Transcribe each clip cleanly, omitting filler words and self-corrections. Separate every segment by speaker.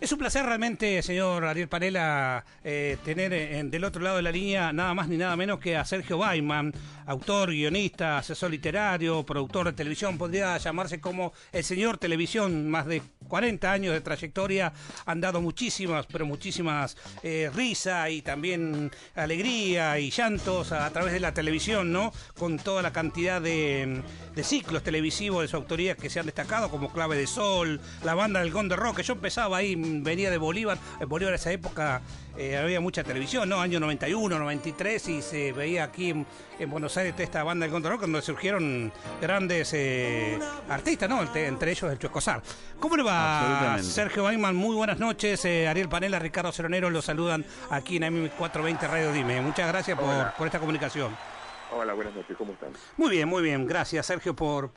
Speaker 1: Es un placer realmente, señor Ariel Panela, tener del otro lado de la línea nada más ni nada menos que a Sergio Baiman, autor, guionista, asesor literario, productor de televisión. Podría llamarse como el señor televisión. Más de 40 años de trayectoria, han dado muchísimas, pero muchísimas risa y también alegría y llantos a través de la televisión, ¿no? Con toda la cantidad de ciclos televisivos de su autoría que se han destacado, como Clave de Sol, la banda del Conde Rock. Yo empezaba ahí, venía de Bolívar. En Bolívar en esa época había mucha televisión, ¿no? Año 91, 93, y se veía aquí en Buenos Aires esta banda del Conde Rock, donde surgieron grandes artistas, ¿no? Entre ellos el Chueco Sar. ¿Cómo le va, Sergio Baiman? Muy buenas noches. Ariel Panela, Ricardo Ceronero los saludan aquí en AM420 Radio Dime. Muchas gracias por esta comunicación.
Speaker 2: Hola, buenas noches, ¿cómo están?
Speaker 1: Muy bien, gracias Sergio por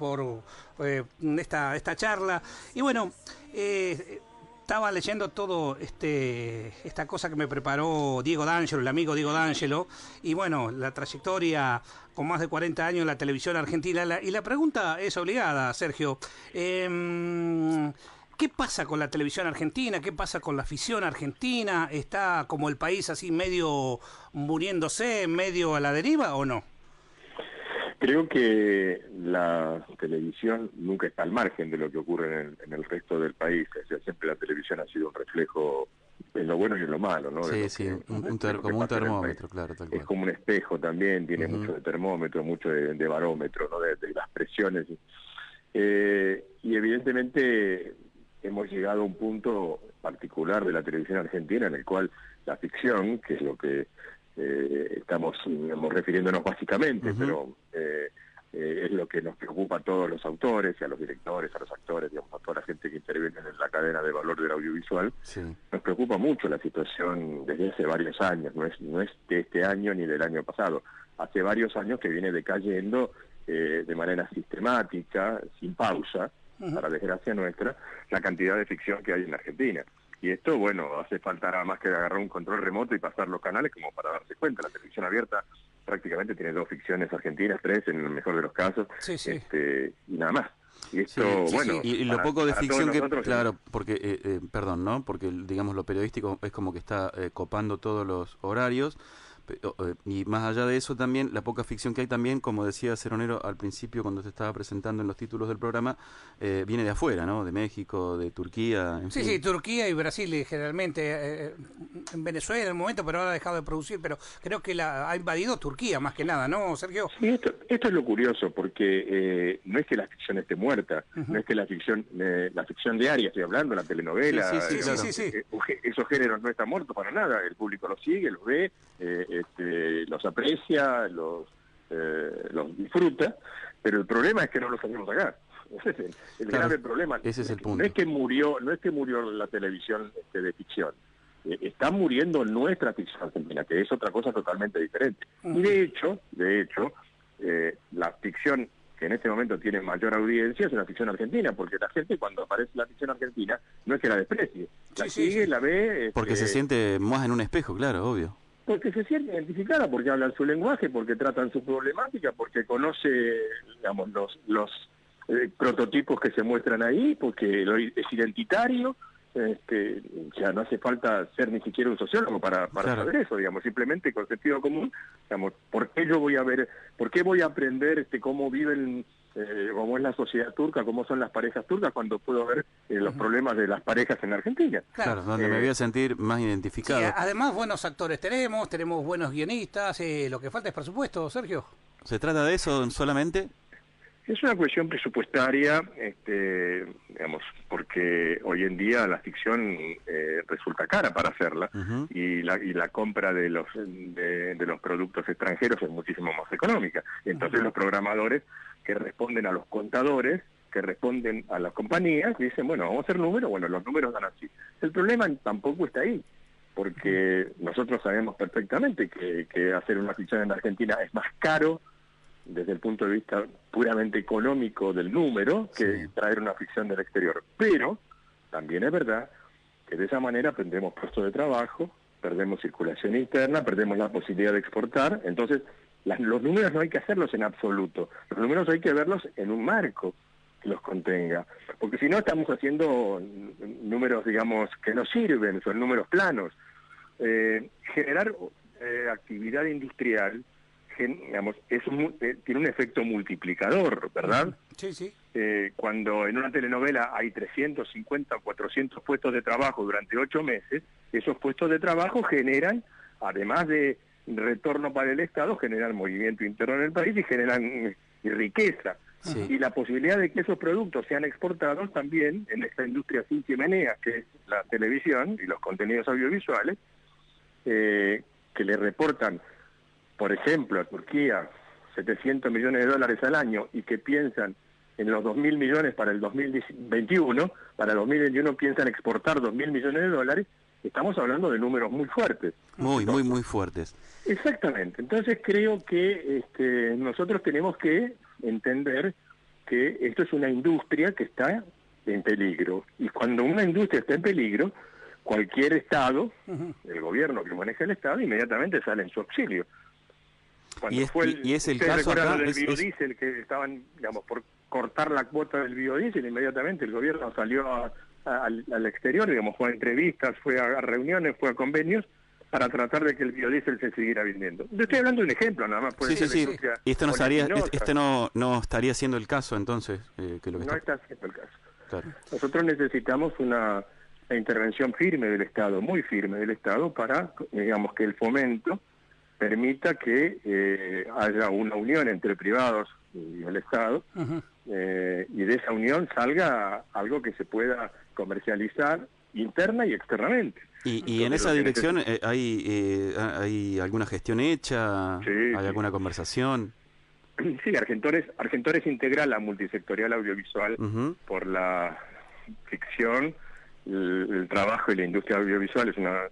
Speaker 1: esta charla. Y bueno, estaba leyendo todo esta cosa que me preparó Diego D'Angelo, el amigo Diego D'Angelo, y bueno, la trayectoria con más de 40 años en la televisión argentina. Y la pregunta es obligada, Sergio. ¿Qué pasa con la televisión argentina? ¿Qué pasa con la afición argentina? ¿Está como el país así medio muriéndose, medio a la deriva o no?
Speaker 2: Creo que la televisión nunca está al margen de lo que ocurre en el resto del país. O sea, siempre la televisión ha sido un reflejo en lo bueno y en lo malo, ¿no?
Speaker 3: Sí, como un termómetro, claro, tal cual.
Speaker 2: Es como un espejo también, tiene mucho de termómetro, mucho de barómetro, ¿no? De las presiones. Y evidentemente hemos llegado a un punto particular de la televisión argentina en el cual la ficción, que es lo que estamos refiriéndonos básicamente, pero es lo que nos preocupa a todos los autores y a los directores, a los actores, digamos, a toda la gente que interviene en la cadena de valor del audiovisual. Sí. Nos preocupa mucho la situación desde hace varios años, no es de este año ni del año pasado, hace varios años que viene decayendo de manera sistemática, sin pausa, para desgracia nuestra, la cantidad de ficción que hay en Argentina. Y esto, bueno, hace falta nada más que agarrar un control remoto y pasar los canales como para darse cuenta. La televisión abierta prácticamente tiene 2 ficciones argentinas, 3 en el mejor de los casos, y nada más. Y esto,
Speaker 3: y lo poco de ficción que, claro, porque, perdón, ¿no? Porque, digamos, lo periodístico es como que está copando todos los horarios. Y más allá de eso también, la poca ficción que hay también, como decía Ceronero al principio cuando se estaba presentando en los títulos del programa, viene de afuera, ¿no? De México, de Turquía, en fin.
Speaker 1: Sí, Turquía y Brasil generalmente, en Venezuela en el momento, pero ahora ha dejado de producir, pero creo que ha invadido Turquía más que nada, ¿no, Sergio?
Speaker 2: Sí, esto es lo curioso, porque no es que la ficción esté muerta, no es que la ficción diaria, estoy hablando, la telenovela, esos géneros no están muertos para nada, el público los sigue, los ve, los aprecia, los disfruta, pero el problema es que no los sabemos sacar. Ese es el grave problema.
Speaker 3: Ese es el punto.
Speaker 2: No es que murió la televisión de ficción. Está muriendo nuestra ficción argentina, que es otra cosa totalmente diferente. Y de hecho, la ficción que en este momento tiene mayor audiencia es la ficción argentina, porque la gente cuando aparece la ficción argentina no es que la desprecie, la sigue, la ve.
Speaker 3: Porque se siente más en un espejo, claro, obvio.
Speaker 2: Porque se siente identificada, porque hablan su lenguaje, porque tratan su problemática, porque conoce, digamos, los prototipos que se muestran ahí, porque es identitario. Ya no hace falta ser ni siquiera un sociólogo para saber eso, digamos, simplemente con sentido común, digamos, ¿por qué voy a aprender cómo viven, cómo es la sociedad turca, cómo son las parejas turcas, cuando puedo ver los problemas de las parejas en Argentina?
Speaker 3: Claro, donde me voy a sentir más identificado.
Speaker 1: Sí, además, buenos actores tenemos buenos guionistas, lo que falta es presupuesto, Sergio.
Speaker 3: ¿Se trata de eso solamente?
Speaker 2: Es una cuestión presupuestaria, digamos, porque hoy en día la ficción resulta cara para hacerla, y la compra de los productos extranjeros es muchísimo más económica. Entonces los programadores que responden a los contadores, que responden a las compañías, dicen, bueno, vamos a hacer números, bueno, los números dan así. El problema tampoco está ahí, porque nosotros sabemos perfectamente que hacer una ficción en Argentina es más caro desde el punto de vista puramente económico del número que traer una ficción del exterior. Pero también es verdad que de esa manera perdemos puestos de trabajo, perdemos circulación interna, perdemos la posibilidad de exportar. Entonces, los números no hay que hacerlos en absoluto. Los números hay que verlos en un marco, los contenga. Porque si no estamos haciendo números, digamos, que no sirven, son números planos. Generar actividad industrial, digamos, tiene un efecto multiplicador, ¿verdad?
Speaker 1: Sí, sí.
Speaker 2: Cuando en una telenovela hay 350 o 400 puestos de trabajo durante 8 meses, esos puestos de trabajo generan, además de retorno para el Estado, generan movimiento interno en el país y generan riqueza. Sí. Y la posibilidad de que esos productos sean exportados también en esta industria sin chimenea, que es la televisión y los contenidos audiovisuales, que le reportan, por ejemplo, a Turquía 700 millones de dólares al año y que piensan en los 2.000 millones para el 2021, para el 2021 piensan exportar 2.000 millones de dólares, estamos hablando de números muy fuertes.
Speaker 3: Muy fuertes.
Speaker 2: Exactamente. Entonces creo que nosotros tenemos que entender que esto es una industria que está en peligro. Y cuando una industria está en peligro, cualquier Estado, el gobierno que maneja el Estado, inmediatamente sale en su auxilio. Cuando
Speaker 3: es el caso acá,
Speaker 2: del biodiesel, que estaban, digamos, por cortar la cuota del biodiesel, inmediatamente el gobierno salió al exterior, digamos, fue a entrevistas, fue a reuniones, fue a convenios, para tratar de que el biodiesel se siguiera vendiendo. Yo estoy hablando de un ejemplo, nada más.
Speaker 3: Sí. Y esto no estaría siendo el caso, entonces, que lo que
Speaker 2: no está siendo el caso.
Speaker 3: Claro.
Speaker 2: Nosotros necesitamos una intervención firme del Estado, muy firme del Estado, para, digamos, que el fomento permita que haya una unión entre privados y el Estado, y de esa unión salga algo que se pueda comercializar interna y externamente.
Speaker 3: Y en esa dirección hay alguna gestión hecha, hay alguna conversación.
Speaker 2: Sí, Argentores integra la multisectorial audiovisual por la ficción, el trabajo y la industria audiovisual. Es una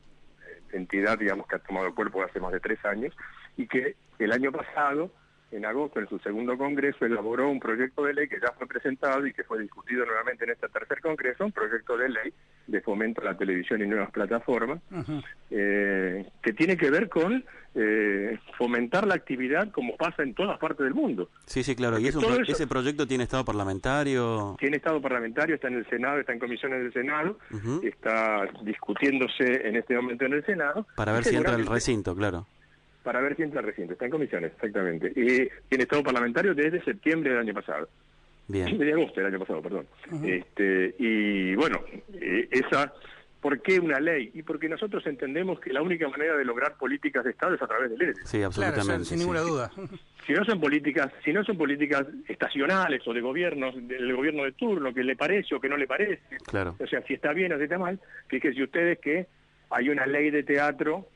Speaker 2: entidad, digamos, que ha tomado cuerpo hace más de 3 años y que el año pasado, en agosto, en su segundo congreso, elaboró un proyecto de ley que ya fue presentado y que fue discutido nuevamente en este tercer congreso, un proyecto de ley de fomento a la televisión y nuevas plataformas, que tiene que ver con fomentar la actividad como pasa en todas partes del mundo.
Speaker 3: Sí, claro. ¿Y ese proyecto tiene estado parlamentario?
Speaker 2: Tiene estado parlamentario, está en el Senado, está en comisiones del Senado, está discutiéndose en este momento en el Senado.
Speaker 3: Para ver si entra el recinto, claro.
Speaker 2: Para ver si entra el recinto, está en comisiones, exactamente. Y tiene estado parlamentario desde septiembre del año pasado.
Speaker 3: Bien.
Speaker 2: De agosto del año pasado, perdón. Y bueno, ¿por qué una ley? Y porque nosotros entendemos que la única manera de lograr políticas de Estado es a través de leyes.
Speaker 3: Sí, absolutamente.
Speaker 1: Claro, sin ninguna duda.
Speaker 2: Si no son políticas estacionales o de gobiernos, del gobierno de turno, que le parece o que no le parece.
Speaker 3: Claro.
Speaker 2: O sea, si está bien o si está mal, fíjense ustedes que hay una ley de teatro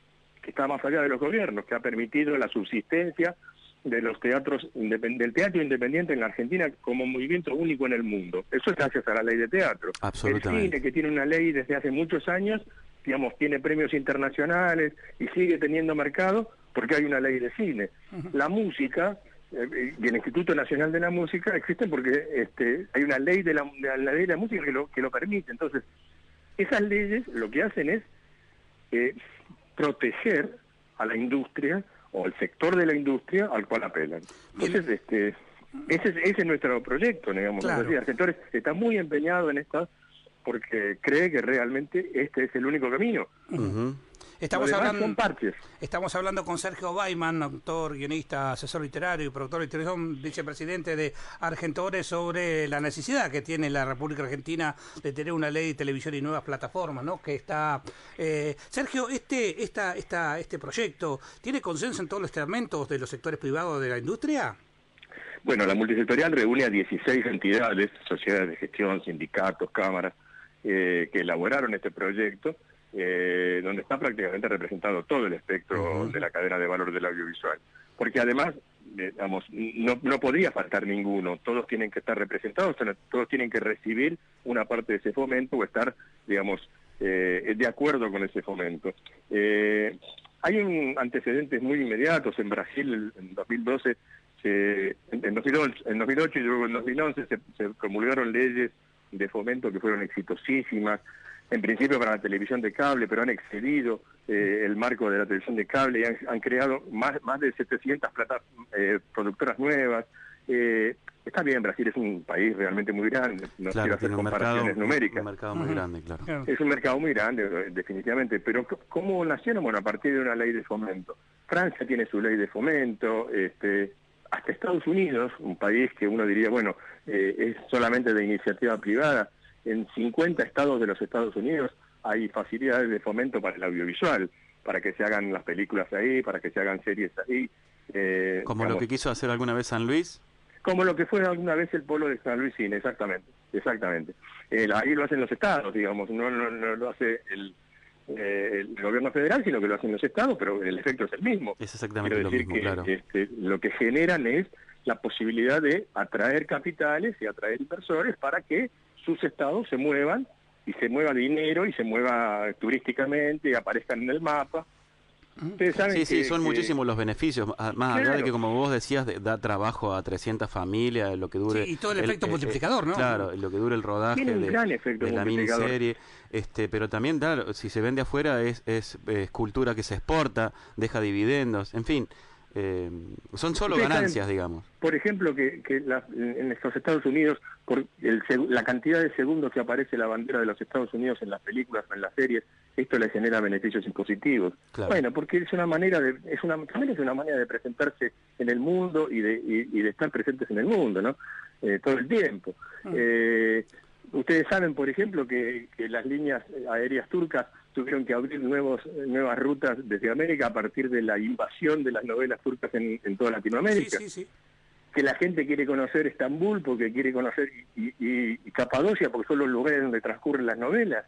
Speaker 2: que está más allá de los gobiernos, que ha permitido la subsistencia de los teatros, del teatro independiente en la Argentina como movimiento único en el mundo. Eso es gracias a la ley de teatro.
Speaker 3: Absolutamente.
Speaker 2: El cine, que tiene una ley desde hace muchos años, digamos, tiene premios internacionales y sigue teniendo mercado porque hay una ley de cine. La música y el Instituto Nacional de la Música existen porque hay una ley de la ley de la música que lo permite. Entonces, esas leyes lo que hacen es proteger a la industria o al sector de la industria al cual apelan. Entonces, ese es nuestro proyecto, digamos. Claro. Argentores está muy empeñado en esto porque cree que realmente este es el único camino.
Speaker 1: Estamos hablando con Sergio Baiman, autor, guionista, asesor literario y productor de televisión, vicepresidente de Argentores, sobre la necesidad que tiene la República Argentina de tener una ley de televisión y nuevas plataformas, ¿no? Que está Sergio, este proyecto ¿tiene consenso en todos los estamentos de los sectores privados de la industria?
Speaker 2: Bueno, la multisectorial reúne a 16 entidades, sociedades de gestión, sindicatos, cámaras, que elaboraron este proyecto, donde está prácticamente representado todo el espectro de la cadena de valor del audiovisual. Porque además, digamos, no podría faltar ninguno, todos tienen que estar representados, todos tienen que recibir una parte de ese fomento o estar, digamos, de acuerdo con ese fomento. Hay antecedentes muy inmediatos. En Brasil, en 2012, en 2008 y luego en 2011 se promulgaron leyes de fomento que fueron exitosísimas, en principio para la televisión de cable, pero han excedido el marco de la televisión de cable y han creado más de 700 productoras nuevas Está bien, Brasil es un país realmente muy grande, no
Speaker 3: claro,
Speaker 2: quiero hacer comparaciones numéricas.
Speaker 3: Un mercado muy grande, claro.
Speaker 2: Es un mercado muy grande, definitivamente, pero ¿cómo nacieron? Bueno, a partir de una ley de fomento. Francia tiene su ley de fomento, hasta Estados Unidos, un país que uno diría, bueno, es solamente de iniciativa privada, en 50 estados de los Estados Unidos hay facilidades de fomento para el audiovisual, para que se hagan las películas ahí, para que se hagan series ahí.
Speaker 3: Como lo que quiso hacer alguna vez San Luis.
Speaker 2: Como lo que fue alguna vez el polo de San Luis Cine, exactamente. Ahí lo hacen los estados, digamos, no lo hace el gobierno federal, sino que lo hacen los estados, pero el efecto es el mismo.
Speaker 3: Es exactamente lo mismo, claro.
Speaker 2: Lo que generan es la posibilidad de atraer capitales y atraer inversores para que sus estados se muevan, y se mueva dinero, y se mueva turísticamente, y aparezcan en el mapa.
Speaker 3: Ustedes saben sí, son muchísimos los beneficios, más allá de que, como vos decías, da trabajo a 300 familias, lo que dure...
Speaker 1: Sí, y todo el efecto multiplicador, ¿no?
Speaker 3: Claro, lo que dure el rodaje de la miniserie, pero también, claro, si se vende afuera es cultura que se exporta, deja dividendos, en fin, son solo ganancias, digamos.
Speaker 2: Por ejemplo, que en los Estados Unidos, por la cantidad de segundos que aparece la bandera de los Estados Unidos en las películas o en las series, esto le genera beneficios impositivos. Claro. Bueno, porque es una manera también es una manera de presentarse en el mundo y de estar presentes en el mundo, ¿no? Todo el tiempo. Ustedes saben, por ejemplo, que las líneas aéreas turcas tuvieron que abrir nuevas rutas desde América a partir de la invasión de las novelas turcas en toda Latinoamérica.
Speaker 1: Sí.
Speaker 2: Que la gente quiere conocer Estambul porque quiere conocer y Capadocia porque son los lugares donde transcurren las novelas.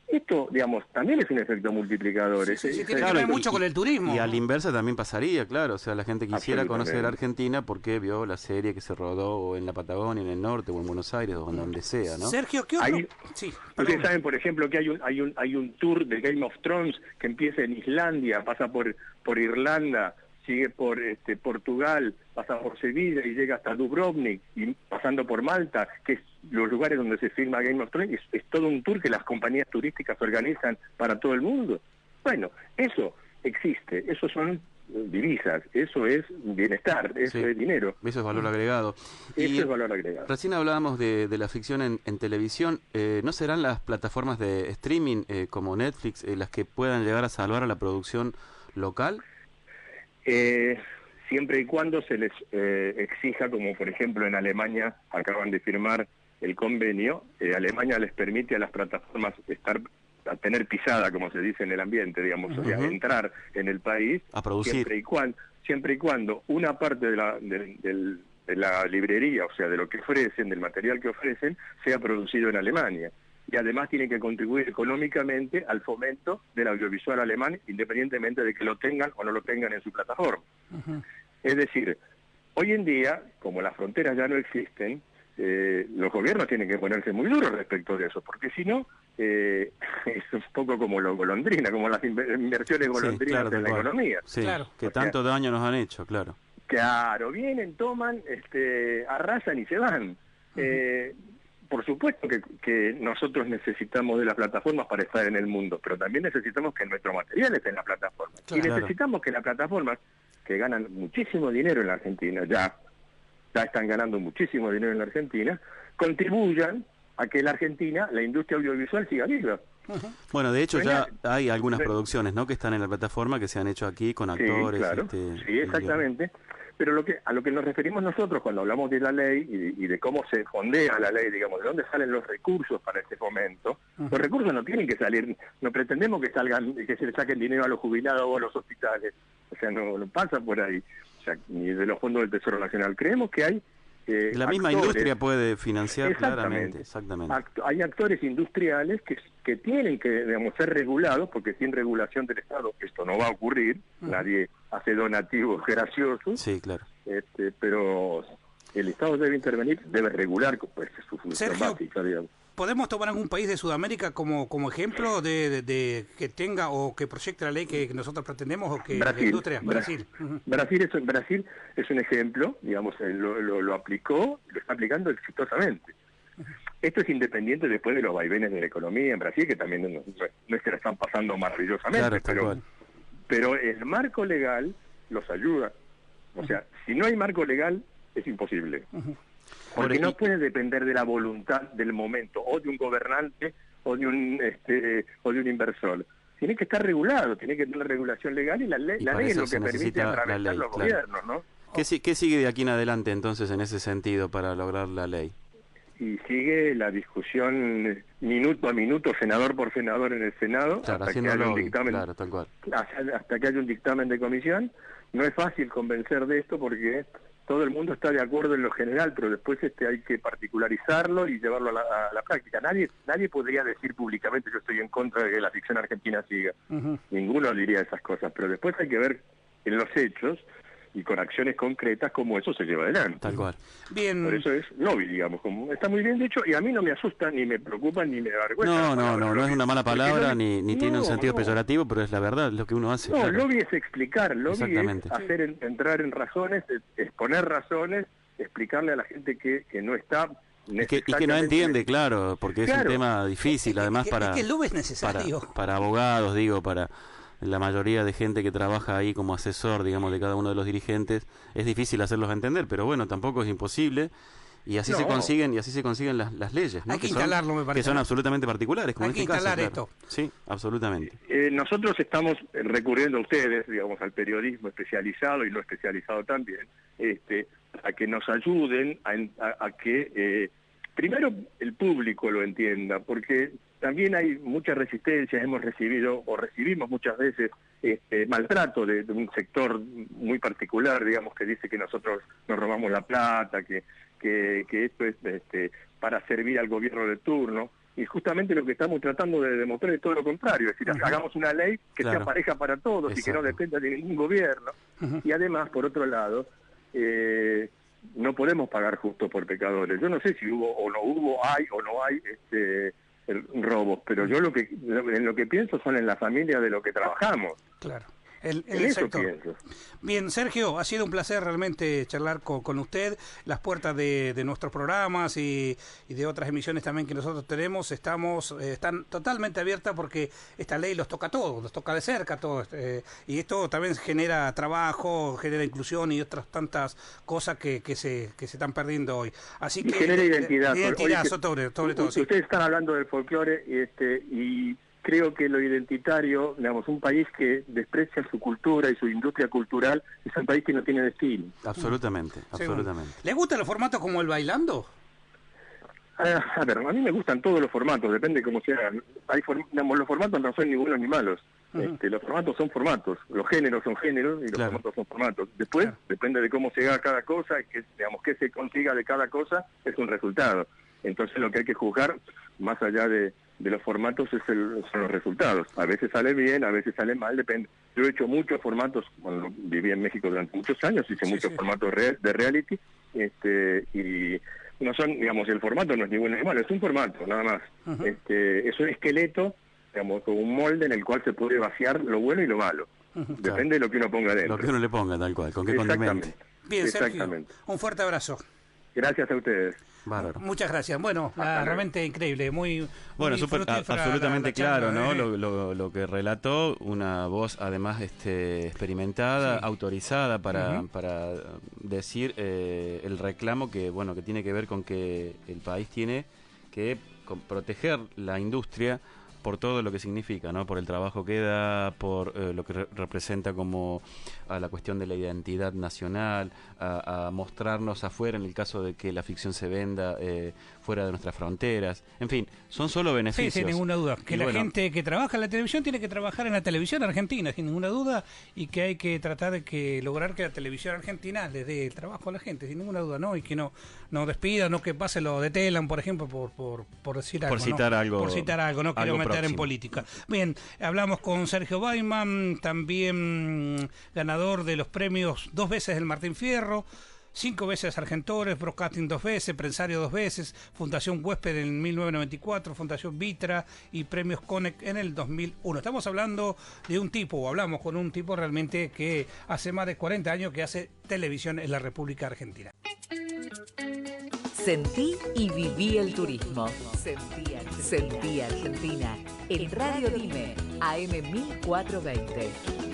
Speaker 2: Esto, digamos, también es un efecto multiplicador.
Speaker 1: Sí, tiene que ver mucho con el turismo.
Speaker 3: Y al inverso también pasaría, claro. O sea, la gente quisiera conocer Argentina porque vio la serie que se rodó en la Patagonia, en el norte, o en Buenos Aires, o en donde sea, ¿no?
Speaker 1: Sergio, ¿qué otro?
Speaker 2: Ustedes saben, por ejemplo, que hay un tour de Game of Thrones que empieza en Islandia, pasa por Irlanda, sigue por Portugal, pasa por Sevilla y llega hasta Dubrovnik, y pasando por Malta, que es los lugares donde se filma Game of Thrones. Es todo un tour que las compañías turísticas organizan para todo el mundo. Bueno, eso existe, eso son divisas, eso es bienestar, eso es dinero.
Speaker 3: Eso es valor agregado.
Speaker 2: Eso es valor agregado.
Speaker 3: Recién hablábamos de la ficción en televisión. ¿No serán las plataformas de streaming como Netflix las que puedan llegar a salvar a la producción local?
Speaker 2: Siempre y cuando se les exija, como por ejemplo en Alemania acaban de firmar el convenio, Alemania les permite a las plataformas a tener pisada, como se dice en el ambiente, digamos, o sea, entrar en el país
Speaker 3: a producir,
Speaker 2: siempre y cuando una parte de la librería, o sea, de lo que ofrecen, del material que ofrecen, sea producido en Alemania. Y además tienen que contribuir económicamente al fomento del audiovisual alemán, independientemente de que lo tengan o no lo tengan en su plataforma. Es decir, hoy en día, como las fronteras ya no existen, los gobiernos tienen que ponerse muy duros respecto de eso, porque si no, es un poco como lo golondrina, como las inversiones golondrinas en la economía.
Speaker 3: Sí, claro. Que tanto daño nos han hecho, claro.
Speaker 2: Claro, vienen, toman, arrasan y se van. Por supuesto que nosotros necesitamos de las plataformas para estar en el mundo, pero también necesitamos que nuestro material esté en la plataforma. Claro. Y necesitamos que las plataformas, que ganan muchísimo dinero en la Argentina, ya están ganando muchísimo dinero en la Argentina, contribuyan a que la Argentina, la industria audiovisual, siga viva.
Speaker 3: Bueno, de hecho ya hay algunas producciones, ¿no?, que están en la plataforma, que se han hecho aquí con actores.
Speaker 2: Sí, claro, sí, exactamente. Pero a lo que nos referimos nosotros cuando hablamos de la ley y de cómo se fondea la ley, digamos, de dónde salen los recursos para este fomento, los recursos no tienen que salir, no pretendemos que se le saquen dinero a los jubilados o a los hospitales, o sea, no pasa por ahí, o sea, ni de los fondos del Tesoro Nacional. Creemos que hay
Speaker 3: la misma industria puede financiar claramente. Exactamente.
Speaker 2: Hay actores industriales que tienen que, digamos, ser regulados, porque sin regulación del Estado esto no va a ocurrir. Nadie hace donativos graciosos.
Speaker 3: Sí, claro.
Speaker 2: Pero el Estado debe intervenir, debe regular, pues, su función básica, digamos.
Speaker 1: ¿Podemos tomar algún país de Sudamérica como ejemplo de que tenga o que proyecte la ley que nosotros pretendemos o que la industria? Brasil.
Speaker 2: Brasil es un ejemplo, digamos, lo aplicó, lo está aplicando exitosamente. Esto es independiente después de los vaivenes de la economía en Brasil, que también no es que la están pasando maravillosamente,
Speaker 3: claro,
Speaker 2: pero el marco legal los ayuda. O sea, si no hay marco legal, es imposible. Porque no puede depender de la voluntad del momento, o de un gobernante, o de un inversor. Tiene que estar regulado, tiene que tener regulación legal, y la ley es lo que permite atravesar los gobiernos, ¿no?
Speaker 3: ¿Qué sigue de aquí en adelante entonces en ese sentido para lograr la ley?
Speaker 2: Y sigue la discusión minuto a minuto, senador por senador en el Senado,
Speaker 3: claro,
Speaker 2: hasta que haya un dictamen,
Speaker 3: claro, tal cual.
Speaker 2: hasta que haya un dictamen de comisión. No es fácil convencer de esto porque todo el mundo está de acuerdo en lo general, pero después hay que particularizarlo y llevarlo a la práctica. Nadie podría decir públicamente yo estoy en contra de que la ficción argentina siga. Ninguno diría esas cosas, pero después hay que ver en los hechos y con acciones concretas cómo eso se lleva adelante.
Speaker 3: Tal cual.
Speaker 1: Bien.
Speaker 2: Por eso es lobby, digamos, como está muy bien dicho, y a mí no me asusta, ni me preocupa, ni me avergüenza.
Speaker 3: No es una mala palabra, ni tiene un sentido peyorativo, pero es la verdad, es lo que uno hace.
Speaker 2: No,
Speaker 3: claro.
Speaker 2: Lobby es explicar, lobby es entrar en razones, exponer razones, explicarle a la gente que no está...
Speaker 3: Y que no entiende, claro, porque es un tema difícil, además
Speaker 1: es que el lobby es necesario.
Speaker 3: Para abogados, digo, para la mayoría de gente que trabaja ahí como asesor, digamos, de cada uno de los dirigentes, es difícil hacerlos entender, pero bueno, tampoco es imposible, y así se consiguen las leyes, ¿no?
Speaker 1: Hay que instalarlo, me parece.
Speaker 3: Que son absolutamente particulares, como
Speaker 1: hay
Speaker 3: en
Speaker 1: que
Speaker 3: este caso.
Speaker 1: Instalar esto.
Speaker 3: Sí, absolutamente.
Speaker 2: Nosotros estamos recurriendo a ustedes, digamos, al periodismo especializado y no especializado también, a que nos ayuden a que primero el público lo entienda, porque también hay mucha resistencia, hemos recibido o recibimos muchas veces maltrato de un sector muy particular, digamos, que dice que nosotros nos robamos la plata, que esto es para servir al gobierno de turno, y justamente lo que estamos tratando de demostrar es todo lo contrario, es decir, hagamos una ley que sea pareja para todos. Exacto. Y que no dependa de ningún gobierno, y además, por otro lado, no podemos pagar justo por pecadores. Yo no sé si hubo o no hubo, hay o no hay robos, pero yo en lo que pienso son en la familia de lo que trabajamos.
Speaker 1: Claro. En el sector.
Speaker 2: Pienso.
Speaker 1: Bien, Sergio, ha sido un placer realmente charlar con usted. Las puertas de nuestros programas y de otras emisiones también que nosotros tenemos están totalmente abiertas, porque esta ley los toca a todos, los toca de cerca a todos. Y esto también genera trabajo, genera inclusión y otras tantas cosas que se están perdiendo hoy. Así que
Speaker 2: genera identidad.
Speaker 1: Sobre todo.
Speaker 2: Ustedes están hablando del folclore y creo que lo identitario, digamos, un país que desprecia su cultura y su industria cultural, es un país que no tiene destino.
Speaker 3: Absolutamente.
Speaker 1: ¿Le gustan los formatos como el bailando?
Speaker 2: A ver, a mí me gustan todos los formatos, depende de cómo sean. Los formatos no son ni buenos ni malos. Los formatos son formatos, los géneros son géneros y los formatos son formatos. Después, depende de cómo se haga cada cosa, que se consiga de cada cosa, es un resultado. Entonces lo que hay que juzgar, más allá de los formatos, son los resultados. A veces sale bien, a veces sale mal, depende. Yo he hecho muchos formatos, cuando viví en México durante muchos años, hice muchos formatos de reality, y no son, digamos, el formato no es ni bueno ni malo, es un formato, nada más. Es un esqueleto, digamos, con un molde en el cual se puede vaciar lo bueno y lo malo. Depende de lo que uno ponga dentro.
Speaker 3: Lo que uno le ponga, tal cual, con qué condimento.
Speaker 1: Bien, Sergio, un fuerte abrazo.
Speaker 2: Gracias a ustedes.
Speaker 3: Bárbaro.
Speaker 1: Muchas gracias. Bueno, realmente increíble, muy
Speaker 3: absolutamente claro, ¿no? Lo que relató, una voz además experimentada, autorizada para decir el reclamo que tiene que ver con que el país tiene que proteger la industria por todo lo que significa, ¿no? Por el trabajo que da, por lo que representa como a la cuestión de la identidad nacional, a mostrarnos afuera en el caso de que la ficción se venda fuera de nuestras fronteras. En fin, son solo beneficios.
Speaker 1: Sí, sin ninguna duda. Que la gente que trabaja en la televisión tiene que trabajar en la televisión argentina, sin ninguna duda, y que hay que tratar de lograr que la televisión argentina le dé trabajo a la gente, sin ninguna duda, ¿no? Y que no despidan, no que pase lo de Telam, por ejemplo, por decir algo. Por citar algo, no quiero meter en política. Bien, hablamos con Sergio Baiman, también ganador de los premios 2 veces del Martín Fierro, 5 veces Argentores, Broadcasting 2 veces, Prensario 2 veces, Fundación Huésped en 1994, Fundación Vitra y Premios Conec en el 2001. Estamos hablando de hablamos con un tipo realmente que hace más de 40 años que hace televisión en la República Argentina.
Speaker 4: Sentí y viví el turismo. Sentí Argentina. En Radio Dime, AM 1420.